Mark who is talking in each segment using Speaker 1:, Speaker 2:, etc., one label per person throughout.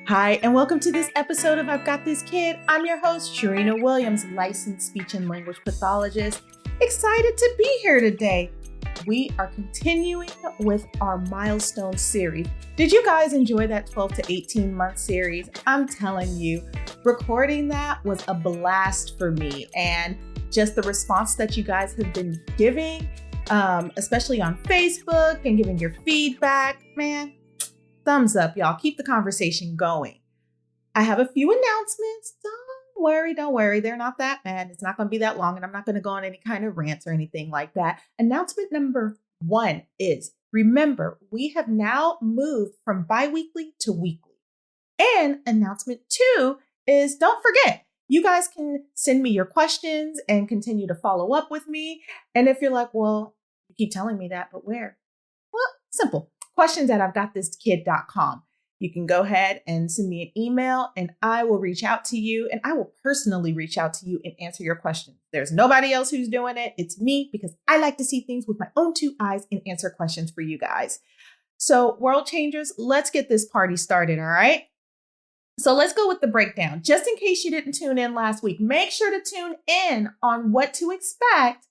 Speaker 1: Hi, and welcome to this episode of I've Got This Kid. I'm your host, Cherina Williams, licensed speech and language pathologist. Excited to be here today. We are continuing with our Milestone series. Did you guys enjoy that 12 to 18 month series? I'm telling you, recording that was a blast for me, and just the response that you guys have been giving, especially on Facebook and giving your feedback, man. Thumbs up, y'all. Keep the conversation going. I have a few announcements. Don't worry. They're not that bad. It's not going to be that long, and I'm not going to go on any kind of rants or anything like that. Announcement number 1 is, remember, we have now moved from bi-weekly to weekly. And announcement 2 is, don't forget, you guys can send me your questions and continue to follow up with me. And if you're like, well, you keep telling me that, but where? Well, simple. Questions at I'veGotThisKid.com. You can go ahead and send me an email and I will reach out to you, and I will personally reach out to you and answer your questions. There's nobody else who's doing it. It's me, because I like to see things with my own 2 eyes and answer questions for you guys. So world changers, let's get this party started, all right? So let's go with the breakdown. Just in case you didn't tune in last week, make sure to tune in on what to expect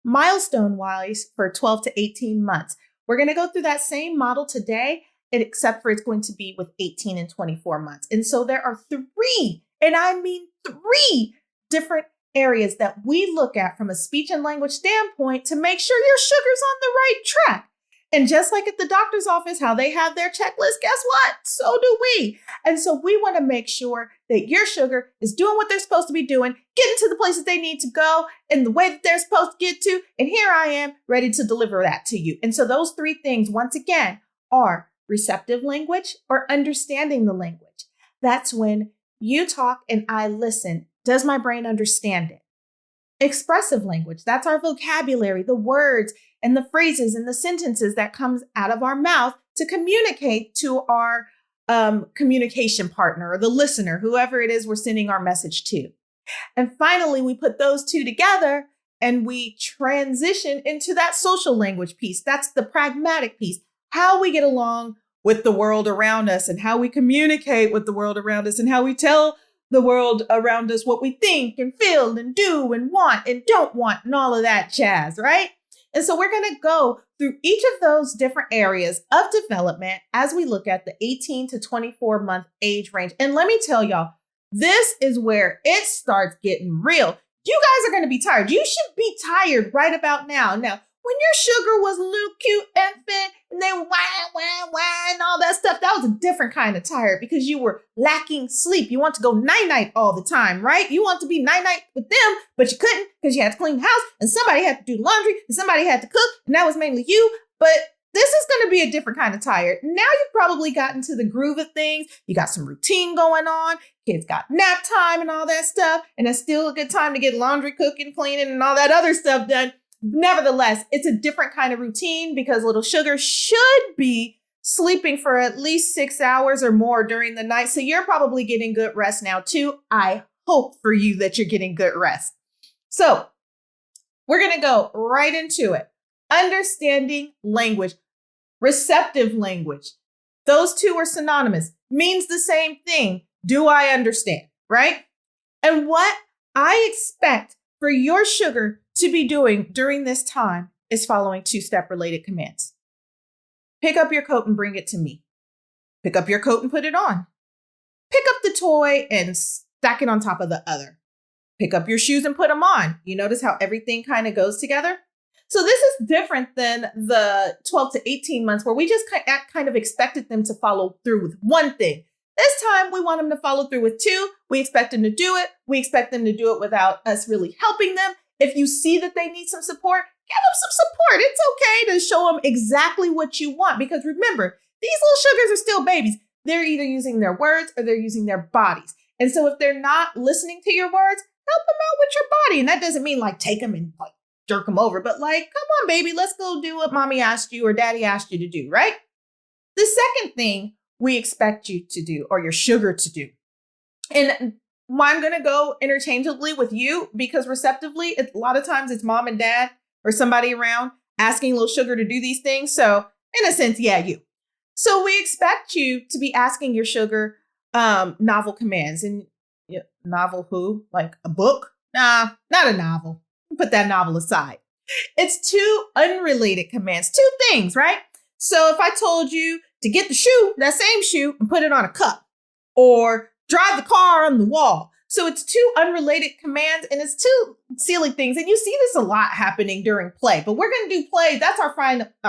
Speaker 1: milestone-wise for 12 to 18 months. We're going to go through that same model today, except for it's going to be with 18 and 24 months. And so there are 3, and I mean 3 different areas that we look at from a speech and language standpoint to make sure your sugar's on the right track. And just like at the doctor's office, how they have their checklist, guess what? So do we. And so we want to make sure that your sugar is doing what they're supposed to be doing, getting to the places they need to go in the way that they're supposed to get to. And here I am ready to deliver that to you. And so those 3 things, once again, are receptive language or understanding the language. That's when you talk and I listen. Does my brain understand it? Expressive language, that's our vocabulary, the words and the phrases and the sentences that comes out of our mouth to communicate to our communication partner or the listener, whoever it is we're sending our message to. And finally, we put those 2 together and we transition into that social language piece. That's the pragmatic piece, how we get along with the world around us and how we communicate with the world around us and how we tell the world around us what we think and feel and do and want and don't want and all of that jazz, right? And so we're going to go through each of those different areas of development as we look at the 18 to 24 month age range. And let me tell y'all, this is where it starts getting real. You guys are going to be tired. You should be tired right about now. Now, when your sugar was a little cute infant and they were wah, and all that stuff, that was a different kind of tired because you were lacking sleep. You want to go night-night all the time, right? You want to be night-night with them, but you couldn't because you had to clean the house and somebody had to do laundry and somebody had to cook, and that was mainly you. But this is going to be a different kind of tired. Now you've probably gotten to the groove of things. You got some routine going on. Kids got nap time and all that stuff. And it's still a good time to get laundry, cooking, cleaning, and all that other stuff done. Nevertheless, it's a different kind of routine because little sugar should be sleeping for at least 6 hours or more during the night. So you're probably getting good rest now too. I hope for you that you're getting good rest. So we're going to go right into it. Understanding language, receptive language. Those 2 are synonymous, means the same thing. Do I understand, right? And what I expect for your sugar to be doing during this time is following 2-step related commands. Pick up your coat and bring it to me. Pick up your coat and put it on. Pick up the toy and stack it on top of the other. Pick up your shoes and put them on. You notice how everything kind of goes together? So this is different than the 12 to 18 months where we just kind of expected them to follow through with one thing. This time we want them to follow through with 2. We expect them to do it. We expect them to do it without us really helping them. If you see that they need some support, give them some support. It's okay to show them exactly what you want, because remember, these little sugars are still babies. They're either using their words or they're using their bodies. And so if they're not listening to your words, help them out with your body. And that doesn't mean like take them and like jerk them over, but like, come on, baby, let's go do what mommy asked you or daddy asked you to do, right? The second thing we expect you to do, or your sugar to do, and I'm going to go interchangeably with you because receptively, a lot of times it's mom and dad or somebody around asking little sugar to do these things. So in a sense, yeah, you. So we expect you to be asking your sugar novel commands. And novel who? Like a book? Nah, not a novel. Put that novel aside. It's two unrelated commands, two things, right? So if I told you to get the shoe, that same shoe, and put it on a cup, or drive the car on the wall. So it's two unrelated commands, and it's two silly things. And you see this a lot happening during play, but we're going to do play. That's our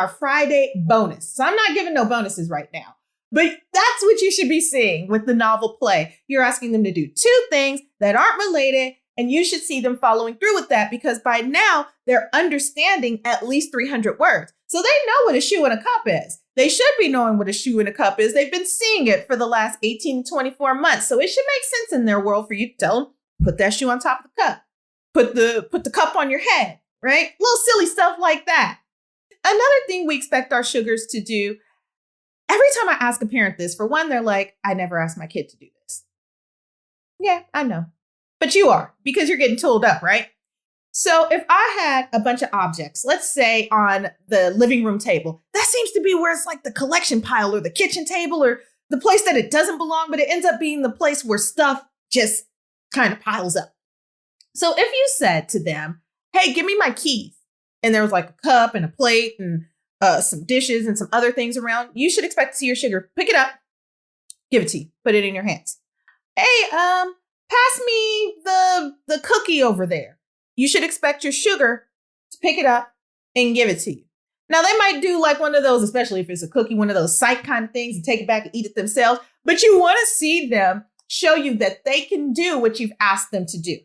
Speaker 1: Friday bonus. So I'm not giving no bonuses right now, but that's what you should be seeing with the novel play. You're asking them to do two things that aren't related, and you should see them following through with that, because by now they're understanding at least 300 words. So they know what a shoe and a cup is. They should be knowing what a shoe and a cup is. They've been seeing it for the last 18 to 24 months. So it should make sense in their world for you to tell them, put that shoe on top of the cup. Put the cup on your head, right? Little silly stuff like that. Another thing we expect our sugars to do, every time I ask a parent this, for one, they're like, I never asked my kid to do this. Yeah, I know. But you are, because you're getting tooled up, right? So if I had a bunch of objects, let's say on the living room table, that seems to be where it's like the collection pile or the kitchen table or the place that it doesn't belong, but it ends up being the place where stuff just kind of piles up. So if you said to them, hey, give me my keys, and there was like a cup and a plate and some dishes and some other things around, you should expect to see your sugar pick it up, give it to you, put it in your hands. Hey, pass me the cookie over there. You should expect your sugar to pick it up and give it to you. Now, they might do like one of those, especially if it's a cookie, one of those sight kind of things, and take it back and eat it themselves. But you want to see them show you that they can do what you've asked them to do.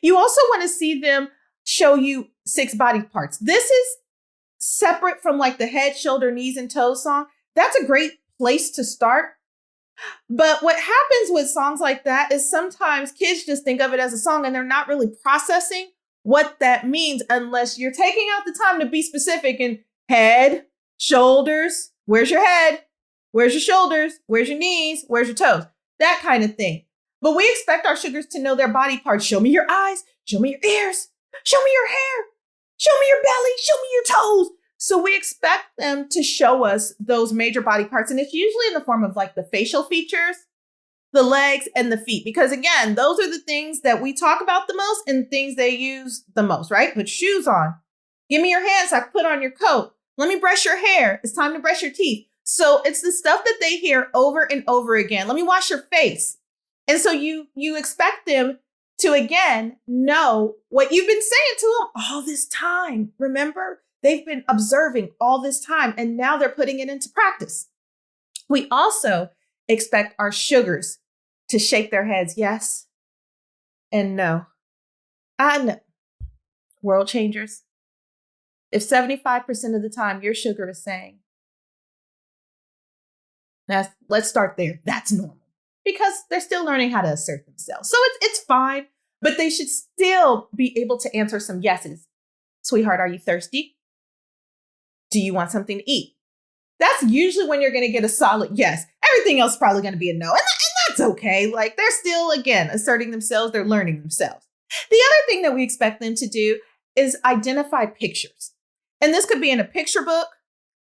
Speaker 1: You also want to see them show you 6 body parts. This is separate from like the head, shoulder, knees, and toes song. That's a great place to start. But what happens with songs like that is sometimes kids just think of it as a song and they're not really processing what that means unless you're taking out the time to be specific and head, shoulders, where's your head? Where's your shoulders? Where's your knees? Where's your toes? That kind of thing. But we expect our sugars to know their body parts. Show me your eyes. Show me your ears. Show me your hair. Show me your belly. Show me your toes. So we expect them to show us those major body parts. And it's usually in the form of like the facial features, the legs, and the feet. Because again, those are the things that we talk about the most and things they use the most, right? Put shoes on. Give me your hands. I put on your coat. Let me brush your hair. It's time to brush your teeth. So it's the stuff that they hear over and over again. Let me wash your face. And so you expect them to, again, know what you've been saying to them all this time. Remember? They've been observing all this time, and now they're putting it into practice. We also expect our sugars to shake their heads, yes and no. I know. World changers. If 75% of the time your sugar is saying, now let's start there. That's normal, because they're still learning how to assert themselves. So it's fine, but they should still be able to answer some yeses. Sweetheart, are you thirsty? Do you want something to eat? That's usually when you're going to get a solid yes. Everything else is probably going to be a no. And that's okay. Like, they're still, again, asserting themselves. They're learning themselves. The other thing that we expect them to do is identify pictures. And this could be in a picture book.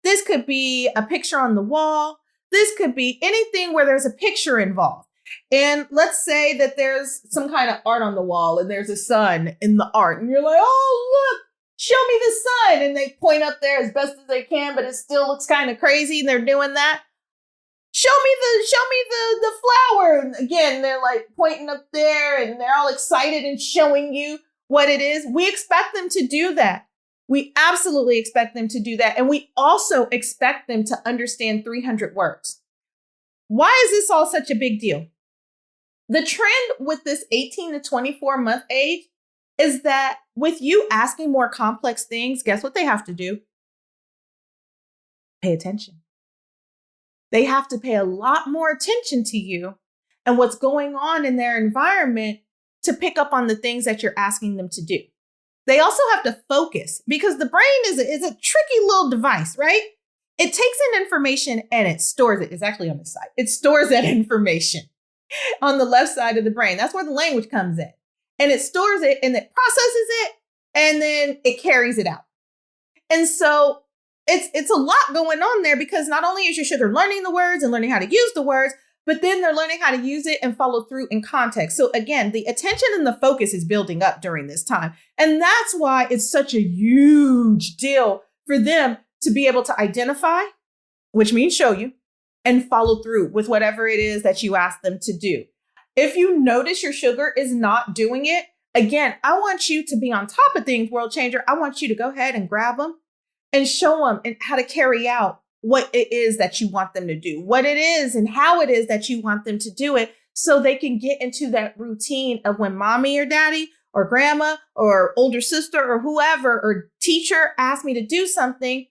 Speaker 1: This could be a picture on the wall. This could be anything where there's a picture involved. And let's say that there's some kind of art on the wall and there's a sun in the art. And you're like, oh, look. Show me the sun. And they point up there as best as they can, but it still looks kind of crazy. And they're doing that. Show me the flower. And again, they're like pointing up there and they're all excited and showing you what it is. We expect them to do that. We absolutely expect them to do that. And we also expect them to understand 300 words. Why is this all such a big deal? The trend with this 18 to 24 month age is that with you asking more complex things, guess what they have to do? Pay attention. They have to pay a lot more attention to you and what's going on in their environment to pick up on the things that you're asking them to do. They also have to focus, because the brain is a tricky little device, right? It takes in information and it stores it. It's actually on the side. It stores that information on the left side of the brain. That's where the language comes in. And it stores it and it processes it and then it carries it out. And so it's a lot going on there, because not only is your sugar learning the words and learning how to use the words, but then they're learning how to use it and follow through in context. So again, the attention and the focus is building up during this time. And that's why it's such a huge deal for them to be able to identify, which means show you, and follow through with whatever it is that you ask them to do. If you notice your sugar is not doing it, again, I want you to be on top of things, World Changer. I want you to go ahead and grab them and show them and how to carry out what it is that you want them to do, what it is and how it is that you want them to do it, so they can get into that routine of when mommy or daddy or grandma or older sister or whoever or teacher asks me to do something.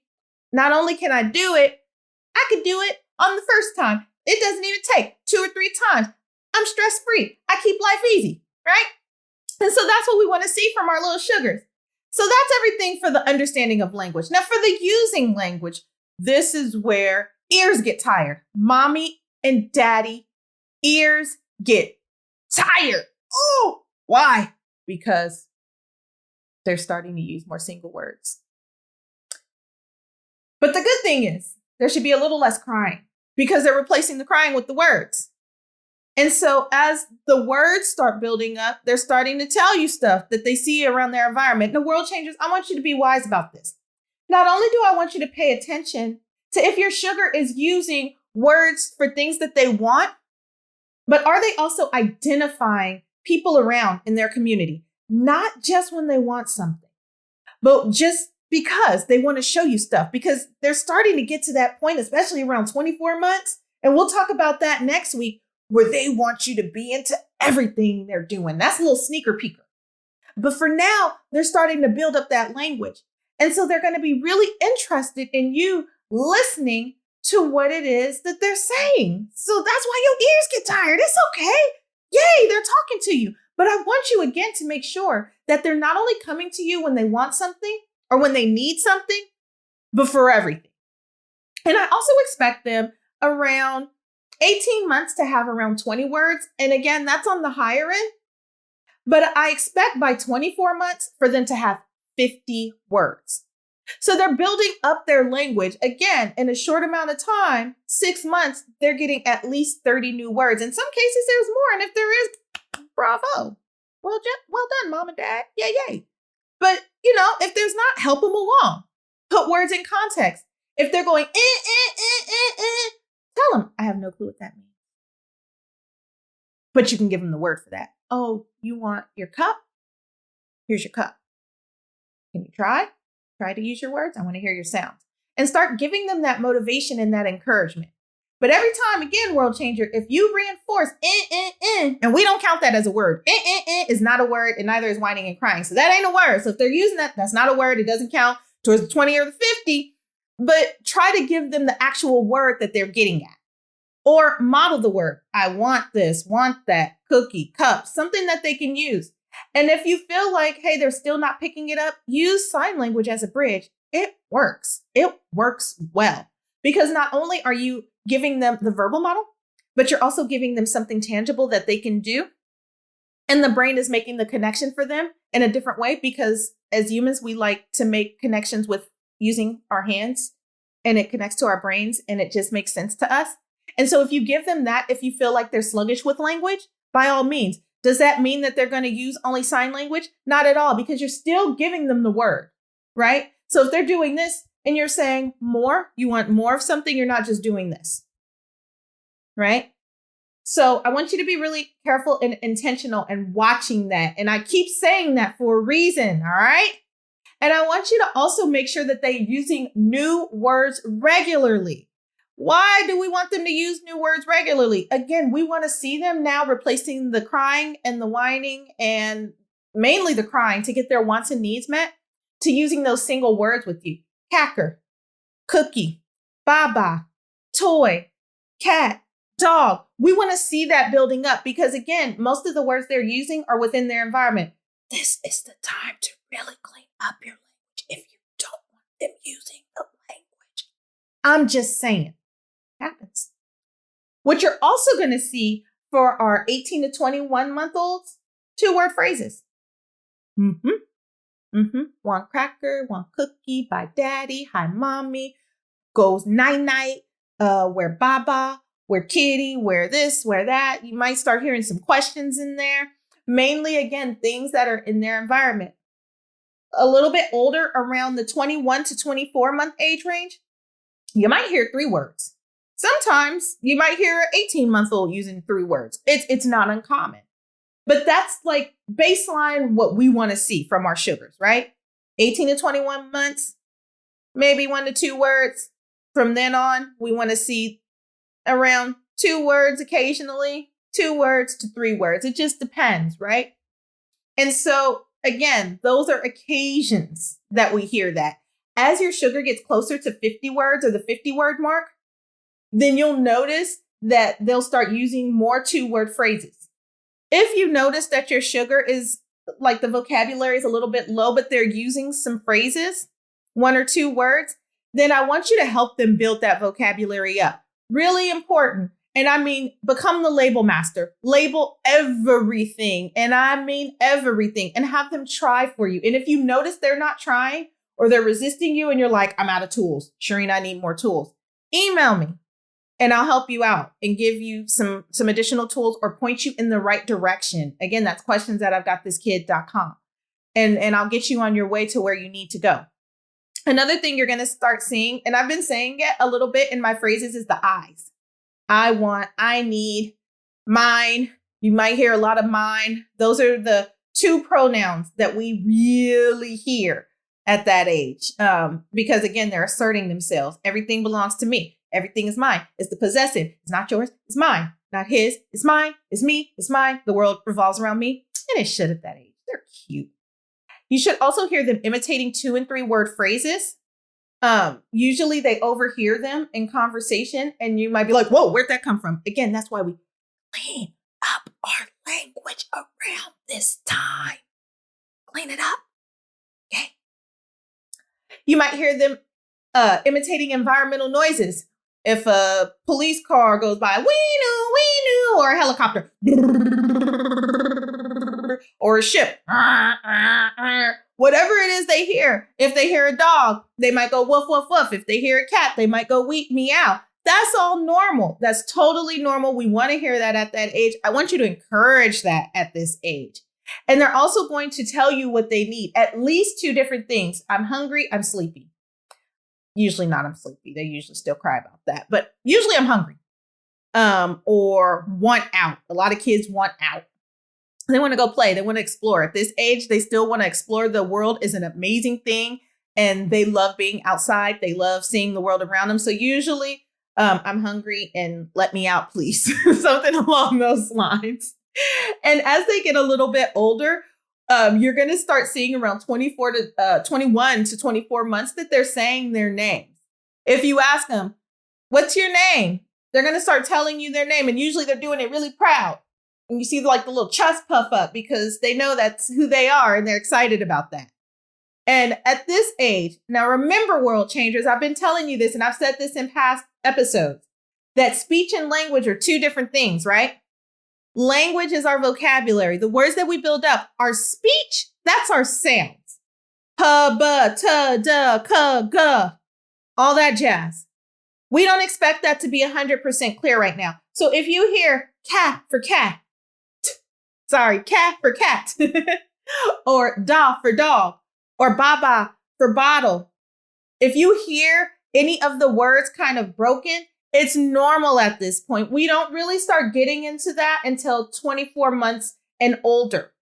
Speaker 1: Not only can I do it, I could do it on the first time. It doesn't even take 2 or 3 times. I'm stress-free. I keep life easy, right? And so that's what we want to see from our little sugars. So that's everything for the understanding of language. Now for the using language, this is where ears get tired. Mommy and daddy ears get tired. Oh, why? Because they're starting to use more single words. But the good thing is there should be a little less crying because they're replacing the crying with the words. And so as the words start building up, they're starting to tell you stuff that they see around their environment. And the World Changers, I want you to be wise about this. Not only do I want you to pay attention to if your sugar is using words for things that they want, but are they also identifying people around in their community? Not just when they want something, but just because they want to show you stuff, because they're starting to get to that point, especially around 24 months. And we'll talk about that next week, where they want you to be into everything they're doing. That's a little sneaker peeker. But for now, they're starting to build up that language. And so they're going to be really interested in you listening to what it is that they're saying. So that's why your ears get tired. It's okay. Yay, they're talking to you. But I want you again to make sure that they're not only coming to you when they want something or when they need something, but for everything. And I also expect them around 18 months to have around 20 words. And again, that's on the higher end. But I expect by 24 months for them to have 50 words. So they're building up their language. Again, in a short amount of time, 6 months, they're getting at least 30 new words. In some cases, there's more. And if there is, bravo. Well done, mom and dad. Yay. But, if there's not, help them along. Put words in context. If they're going, tell them, I have no clue what that means. But you can give them the word for that. Oh, you want your cup? Here's your cup. Can you try? Try to use your words. I want to hear your sounds. And start giving them that motivation and that encouragement. But every time, again, World Changer, if you reinforce, and we don't count that as a word. Is not a word, and neither is whining and crying. So that ain't a word. So if they're using that, that's not a word. It doesn't count towards the 20 or the 50. But try to give them the actual word that they're getting at. Or model the word. I want this, want that, cookie, cup, something that they can use. And if you feel like, hey, they're still not picking it up, use sign language as a bridge. It works. It works well. Because not only are you giving them the verbal model, but you're also giving them something tangible that they can do. And the brain is making the connection for them in a different way, because as humans, we like to make connections with using our hands, and it connects to our brains and it just makes sense to us. And so if you give them that, if you feel like they're sluggish with language, by all means. Does that mean that they're going to use only sign language? Not at all, because you're still giving them the word, right? So if they're doing this and you're saying more, you want more of something, you're not just doing this, right? So I want you to be really careful and intentional and watching that. And I keep saying that for a reason, all right? And I want you to also make sure that they're using new words regularly. Why do we want them to use new words regularly? Again, we want to see them now replacing the crying and the whining, and mainly the crying, to get their wants and needs met, to using those single words with you. Cacker, cookie, baba, toy, cat, dog. We want to see that building up because, again, most of the words they're using are within their environment. This is the time to really clean up your language if you don't want them using the language. I'm just saying. Happens. What you're also going to see for our 18 to 21 month olds, 2-word phrases. Want cracker, want cookie, bye daddy, hi mommy, goes night night, where baba, where kitty, where this, where that. You might start hearing some questions in there. Mainly, again, things that are in their environment. A little bit older, around the 21 to 24 month age range, you might hear 3 words. Sometimes you might hear an 18-month-old using 3 words. It's not uncommon. But that's like baseline what we want to see from our sugars, right? 18 to 21 months, maybe 1 to 2 words. From then on, we want to see around 2 words occasionally, 2 words to 3 words. It just depends, right? And so, again, those are occasions that we hear that. As your sugar gets closer to 50 words or the 50-word mark, then you'll notice that they'll start using more 2-word phrases. If you notice that your sugar is like the vocabulary is a little bit low, but they're using some phrases, 1 or 2 words, then I want you to help them build that vocabulary up. Really important. And I mean, become the label master. Label everything. And I mean everything. And have them try for you. And if you notice they're not trying or they're resisting you and you're like, I'm out of tools. Cherina, I need more tools. Email me and I'll help you out and give you some additional tools or point you in the right direction. Again, that's questions@I'veGotThisKid.com. And I'll get you on your way to where you need to go. Another thing you're going to start seeing, and I've been saying it a little bit in my phrases, is the I's. I want, I need, mine. You might hear a lot of mine. Those are the 2 pronouns that we really hear at that age. Because again, they're asserting themselves. Everything belongs to me. Everything is mine. It's the possessive. It's not yours. It's mine. Not his. It's mine. It's me. It's mine. The world revolves around me. And it should at that age. They're cute. You should also hear them imitating 2- and 3-word phrases. Usually they overhear them in conversation and you might be like, whoa, where'd that come from? Again, that's why we clean up our language around this time. Clean it up. Okay. You might hear them imitating environmental noises. If a police car goes by, we knew, or a helicopter, or a ship, whatever it is they hear. If they hear a dog, they might go woof, woof, woof. If they hear a cat, they might go meow. That's all normal. That's totally normal. We want to hear that at that age. I want you to encourage that at this age. And they're also going to tell you what they need. At least 2 different things. I'm hungry. I'm sleepy. Usually not I'm sleepy. They usually still cry about that. But usually I'm hungry. Or want out. A lot of kids want out. They want to go play. They want to explore. At this age, they still want to explore. The world is an amazing thing. And they love being outside. They love seeing the world around them. So usually I'm hungry and let me out, please. Something along those lines. And as they get a little bit older, you're going to start seeing around 21 to 24 months that they're saying their names. If you ask them, what's your name? They're going to start telling you their name. And usually they're doing it really proud. And you see like the little chest puff up because they know that's who they are and they're excited about that. And at this age, now remember, world changers, I've been telling you this and I've said this in past episodes, that speech and language are 2 different things, right? Language is our vocabulary. The words that we build up. Our speech, that's our sounds. Ha, ba, ta, da, ka, ga. All that jazz. We don't expect that to be 100% clear right now. So if you hear cat for cat, cat for cat, or da for dog, or baba for bottle, if you hear any of the words kind of broken, it's normal at this point. We don't really start getting into that until 24 months and older.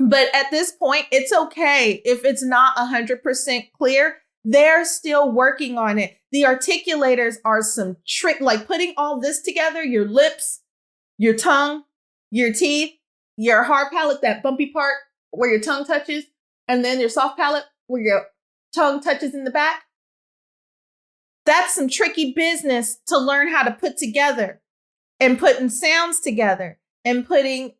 Speaker 1: But at this point, it's okay if it's not 100% clear. They're still working on it. The articulators are some trick, like putting all this together, your lips, your tongue, your teeth, your hard palate, that bumpy part where your tongue touches, and then your soft palate where your tongue touches in the back. That's some tricky business to learn how to put together and putting sounds together and putting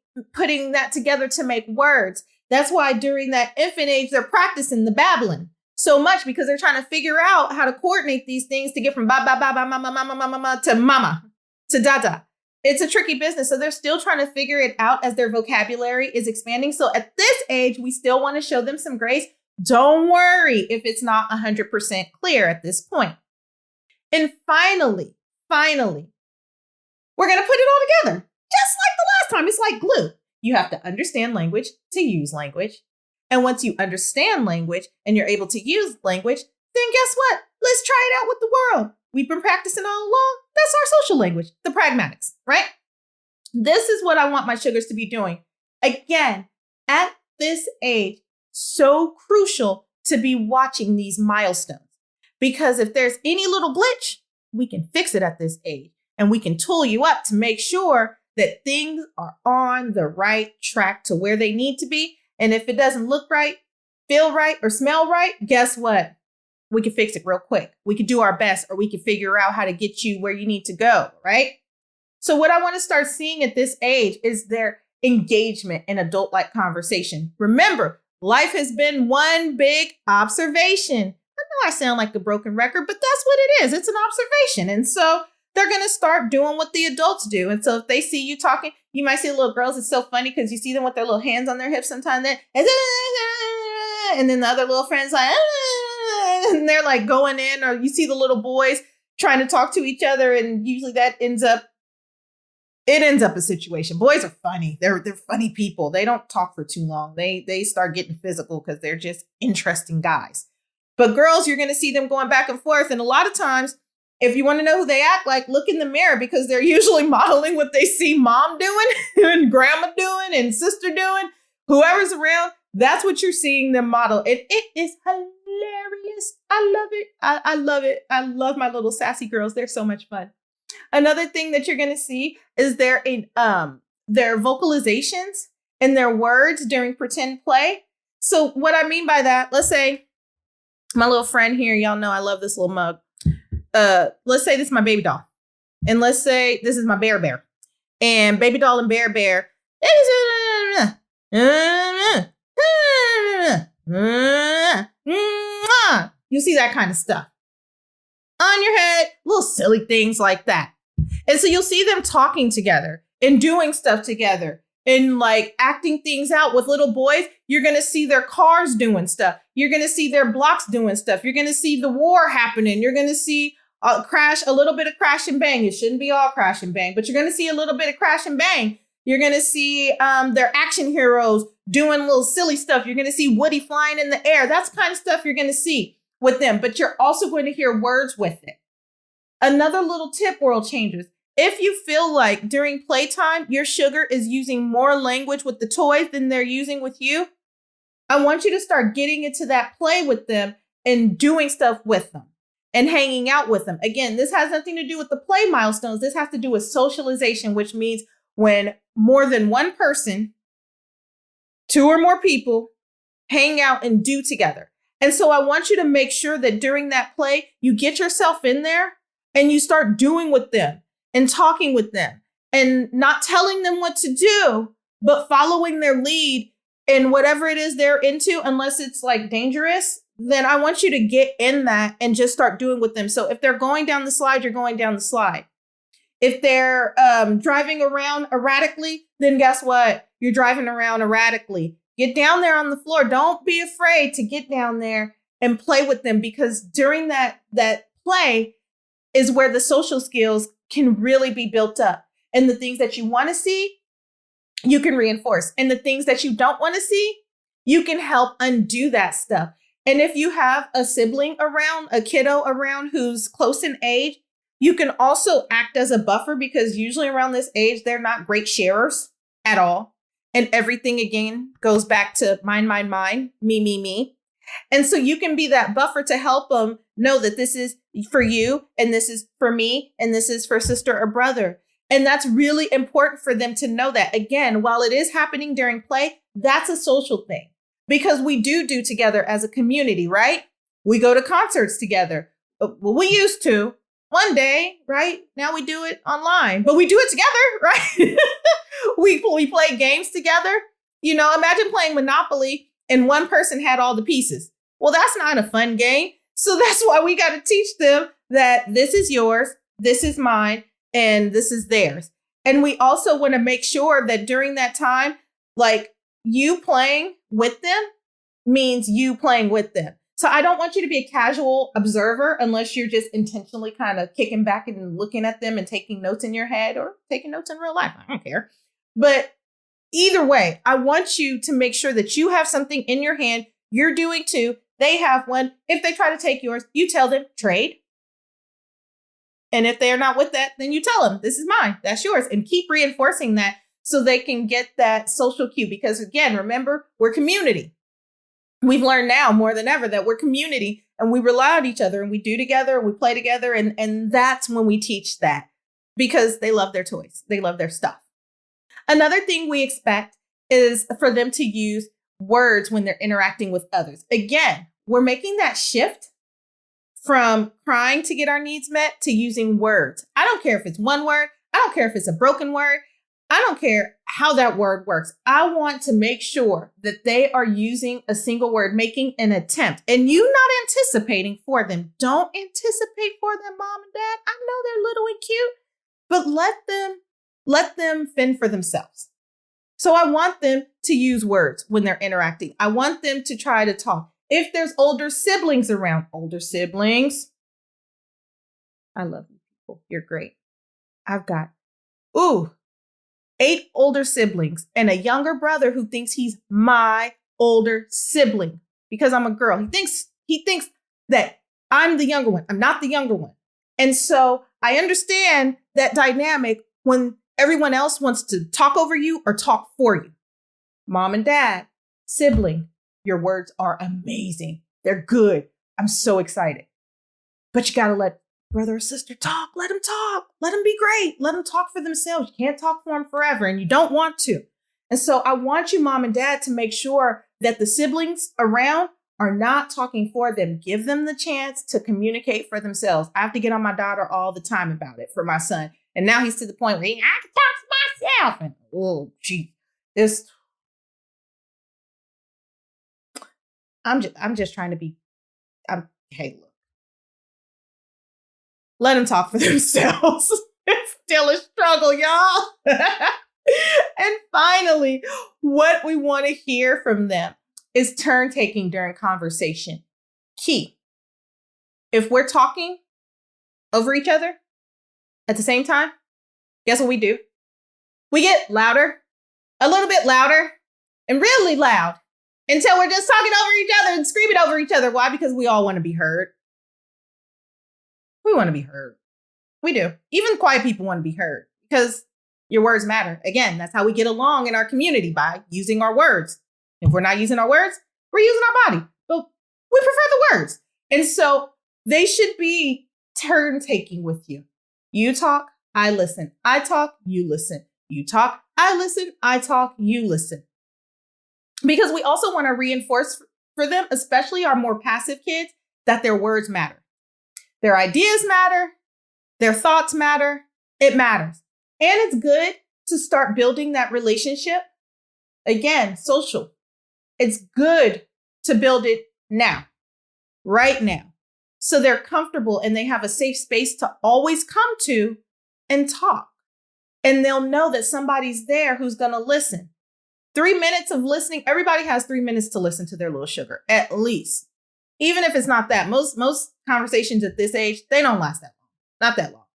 Speaker 1: that together to make words. That's why during that infant age, they're practicing the babbling so much because they're trying to figure out how to coordinate these things to get from ba, ba, ba, ba, mama, mama, mama, mama, to mama, to dada. It's a tricky business. So they're still trying to figure it out as their vocabulary is expanding. So at this age, we still want to show them some grace. Don't worry if it's not 100% clear at this point. And finally, We're going to put it all together. Just like the last time. It's like glue. You have to understand language to use language. And once you understand language and you're able to use language, then guess what? Let's try it out with the world. We've been practicing all along. That's our social language, the pragmatics, right? This is what I want my sugars to be doing. Again, at this age, so crucial to be watching these milestones. Because if there's any little glitch, we can fix it at this age. And we can tool you up to make sure that things are on the right track to where they need to be. And if it doesn't look right, feel right, or smell right, guess what? We can fix it real quick. We can do our best, or we can figure out how to get you where you need to go, right? So what I want to start seeing at this age is their engagement in adult-like conversation. Remember, life has been one big observation. I know I sound like a broken record, but that's what it is. It's an observation. And so they're going to start doing what the adults do. And so if they see you talking, you might see the little girls. It's so funny because you see them with their little hands on their hips sometimes. And then the other little friends like, and they're like going in, or you see the little boys trying to talk to each other. And usually that ends up a situation. Boys are funny. They're funny people. They don't talk for too long. They start getting physical because they're just interesting guys. But girls, you're going to see them going back and forth. And a lot of times, if you want to know who they act like, look in the mirror, because they're usually modeling what they see mom doing and grandma doing and sister doing, whoever's around. That's what you're seeing them model. And it is hilarious. I love it. I love it. I love my little sassy girls. They're so much fun. Another thing that you're going to see is their vocalizations and their words during pretend play. So what I mean by that, let's say my little friend here, y'all know I love this little mug. Let's say this is my baby doll. And let's say this is my bear. And baby doll and bear. You see that kind of stuff on your head, little silly things like that. And so you'll see them talking together and doing stuff together and like acting things out. With little boys, you're going to see their cars doing stuff. You're going to see their blocks doing stuff. You're going to see the war happening. You're going to see a little bit of crash and bang. It shouldn't be all crash and bang, but you're going to see a little bit of crash and bang. You're going to see their action heroes doing little silly stuff. You're going to see Woody flying in the air. That's the kind of stuff you're going to see with them, but you're also going to hear words with it. Another little tip, world changers. If you feel like during playtime, your sugar is using more language with the toys than they're using with you, I want you to start getting into that play with them and doing stuff with them and hanging out with them. Again, this has nothing to do with the play milestones. This has to do with socialization, which means when more than one person, two or more people, hang out and do together. And so I want you to make sure that during that play, you get yourself in there and you start doing with them and talking with them and not telling them what to do, but following their lead in whatever it is they're into, unless it's like dangerous. Then I want you to get in that and just start doing with them. So if they're going down the slide, you're going down the slide. If they're driving around erratically, then guess what? You're driving around erratically. Get down there on the floor. Don't be afraid to get down there and play with them, because during that play is where the social skills can really be built up. And the things that you want to see, you can reinforce. And the things that you don't want to see, you can help undo that stuff. And if you have a sibling around, a kiddo around who's close in age, you can also act as a buffer, because usually around this age, they're not great sharers at all. And everything, again, goes back to mine, me. And so you can be that buffer to help them know that this is for you, and this is for me, and this is for sister or brother. And that's really important for them to know that. Again, while it is happening during play, that's a social thing, because we do together as a community, right? We go to concerts together. Well, we used to. One day, right? Now we do it online, but we do it together, right? we play games together. You know, imagine playing Monopoly and one person had all the pieces. Well, that's not a fun game. So that's why we got to teach them that this is yours, this is mine, and this is theirs. And we also want to make sure that during that time, like, you playing with them means you playing with them. So I don't want you to be a casual observer unless you're just intentionally kind of kicking back and looking at them and taking notes in your head or taking notes in real life. I don't care. But either way, I want you to make sure that you have something in your hand. You're doing too. They have one. If they try to take yours, you tell them trade. And if they're not with that, then you tell them this is mine. That's yours. And keep reinforcing that so they can get that social cue. Because again, remember, we're community. We've learned now more than ever that we're community and we rely on each other and we do together, we play together. And that's when we teach that because they love their toys. They love their stuff. Another thing we expect is for them to use words when they're interacting with others. Again, we're making that shift from crying to get our needs met to using words. I don't care if it's one word. I don't care if it's a broken word. I don't care how that word works. I want to make sure that they are using a single word, making an attempt, and you not anticipating for them. Don't anticipate for them, mom and dad. I know they're little and cute, but let them fend for themselves. So I want them to use words when they're interacting. I want them to try to talk. If there's older siblings around, older siblings, I love you people. You're great. I've got, 8 older siblings and a younger brother who thinks he's my older sibling because I'm a girl. He thinks that I'm the younger one. I'm not the younger one. And so I understand that dynamic when everyone else wants to talk over you or talk for you. Mom and dad, sibling, your words are amazing. They're good. I'm so excited. But you got to let brother or sister talk. Let them talk. Let them be great. Let them talk for themselves. You can't talk for them forever and you don't want to. And so I want you, mom and dad, to make sure that the siblings around are not talking for them. Give them the chance to communicate for themselves. I have to get on my daughter all the time about it for my son. And now he's to the point where I can talk to myself. And I'm just trying to be, hey, look. Let them talk for themselves. It's still a struggle, y'all. And finally, what we want to hear from them is turn taking during conversation. Key. If we're talking over each other at the same time, guess what we do? We get louder, a little bit louder, and really loud until we're just talking over each other and screaming over each other. Why? Because we all want to be heard. We want to be heard. We do. Even quiet people want to be heard because your words matter. Again, that's how we get along in our community, by using our words. If we're not using our words, we're using our body. But we prefer the words. And so they should be turn taking with you. You talk, I listen. I talk, you listen. You talk, I listen. I talk, you listen. Because we also want to reinforce for them, especially our more passive kids, that their words matter. Their ideas matter. Their thoughts matter. It matters. And it's good to start building that relationship. Again, social. It's good to build it now, right now. So they're comfortable and they have a safe space to always come to and talk. And they'll know that somebody's there who's going to listen. 3 minutes of listening. Everybody has 3 minutes to listen to their little sugar, at least. Even if it's not that. Most conversations at this age, they don't last that long. Not that long.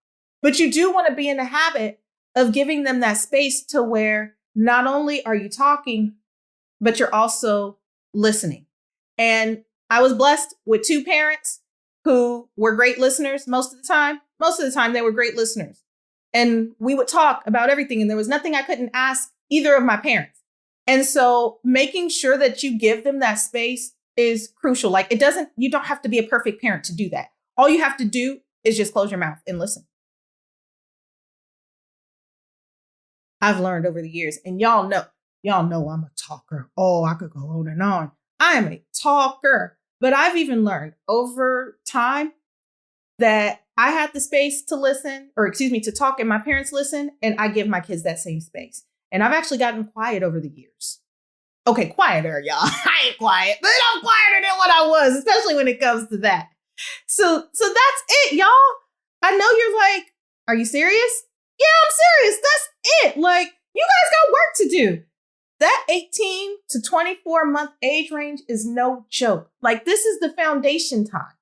Speaker 1: But you do want to be in the habit of giving them that space to where not only are you talking, but you're also listening. And I was blessed with 2 parents who were great listeners most of the time. Most of the time, they were great listeners. And we would talk about everything. And there was nothing I couldn't ask either of my parents. And so making sure that you give them that space is crucial. Like you don't have to be a perfect parent to do that. All you have to do is just close your mouth and listen. I've learned over the years, and y'all know I'm a talker. Oh, I could go on and on. I am a talker, but I've even learned over time that I had the space to listen, to talk, and my parents listen, and I give my kids that same space. And I've actually gotten quiet over the years. Okay, quieter, y'all. I ain't quiet, but I'm quieter than what I was, especially when it comes to that. So that's it, y'all. I know you're like, are you serious? Yeah, I'm serious. That's it. Like, you guys got work to do. that 18 to 24 month age range is no joke. Like, this is the foundation time.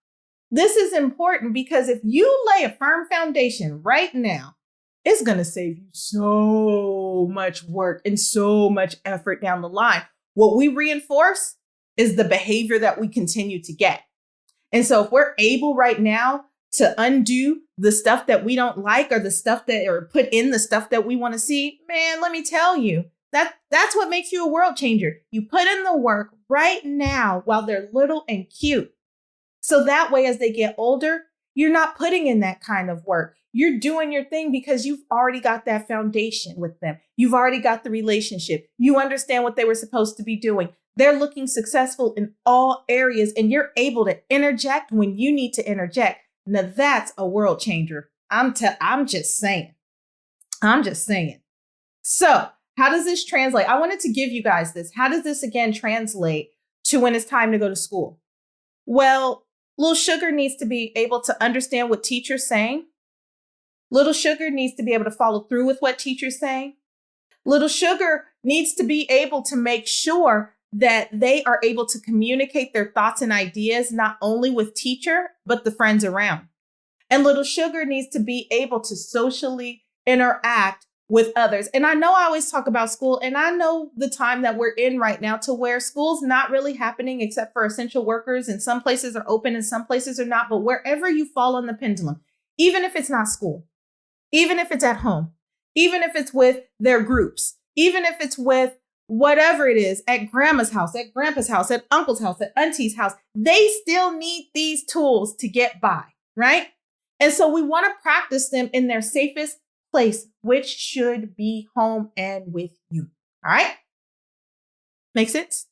Speaker 1: This is important because if you lay a firm foundation right now, it's going to save you so much work and so much effort down the line. What we reinforce is the behavior that we continue to get. And so if we're able right now to undo the stuff that we don't like or the stuff that, or put in the stuff that we want to see, man, let me tell you, that's what makes you a world changer. You put in the work right now while they're little and cute. So that way, as they get older, you're not putting in that kind of work. You're doing your thing because you've already got that foundation with them. You've already got the relationship. You understand what they were supposed to be doing. They're looking successful in all areas, and you're able to interject when you need to interject. Now that's a world changer. I'm just saying. So how does this translate? I wanted to give you guys this. How does this again translate to when it's time to go to school? Well, little sugar needs to be able to understand what teacher's saying. Little sugar needs to be able to follow through with what teacher's saying. Little sugar needs to be able to make sure that they are able to communicate their thoughts and ideas, not only with teacher, but the friends around. And little sugar needs to be able to socially interact with others. And I know I always talk about school, and I know the time that we're in right now to where school's not really happening except for essential workers, and some places are open and some places are not. But wherever you fall on the pendulum, even if it's not school, even if it's at home, even if it's with their groups, even if it's with whatever it is, at grandma's house, at grandpa's house, at uncle's house, at auntie's house, they still need these tools to get by, right? And so we want to practice them in their safest place, which should be home and with you. All right? Make sense?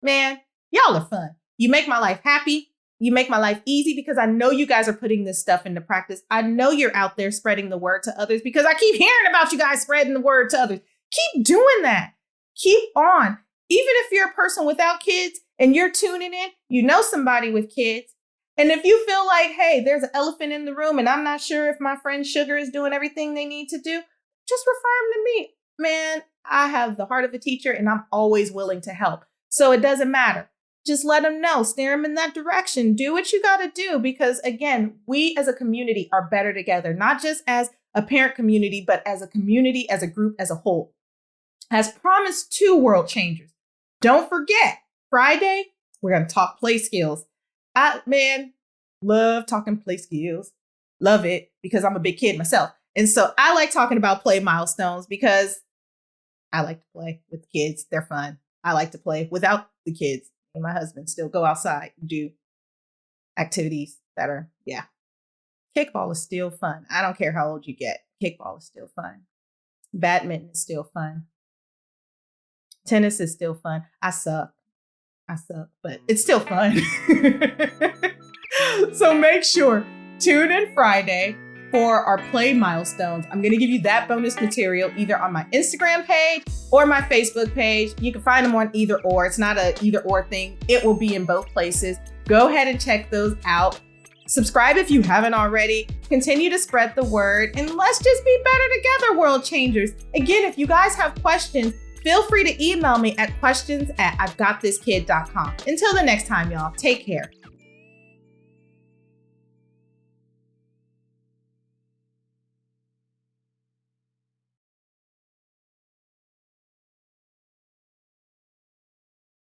Speaker 1: Man, y'all are fun. You make my life happy. You make my life easy because I know you guys are putting this stuff into practice. I know you're out there spreading the word to others because I keep hearing about you guys spreading the word to others. Keep doing that. Keep on. Even if you're a person without kids and you're tuning in, you know somebody with kids. And if you feel like, hey, there's an elephant in the room and I'm not sure if my friend Sugar is doing everything they need to do, just refer them to me. Man, I have the heart of a teacher and I'm always willing to help. So it doesn't matter. Just let them know, steer them in that direction. Do what you got to do because, again, we as a community are better together, not just as a parent community, but as a community, as a group, as a whole. As promised to World Changers, don't forget, Friday, we're going to talk play skills. Man, love talking play skills. Love it because I'm a big kid myself. And so I like talking about play milestones because I like to play with kids. They're fun. I like to play without the kids. And my husband still go outside and do activities that are, Kickball is still fun. I don't care how old you get. Kickball is still fun. Badminton is still fun. Tennis is still fun. I suck, but it's still fun. So make sure, tune in Friday for our play milestones. I'm going to give you that bonus material either on my Instagram page or my Facebook page. You can find them on either or. It's not a either or thing. It will be in both places. Go ahead and check those out. Subscribe if you haven't already. Continue to spread the word and let's just be better together, world changers. Again, if you guys have questions, feel free to email me at questions@I'veGotThisKid.com. Until the next time, y'all, take care.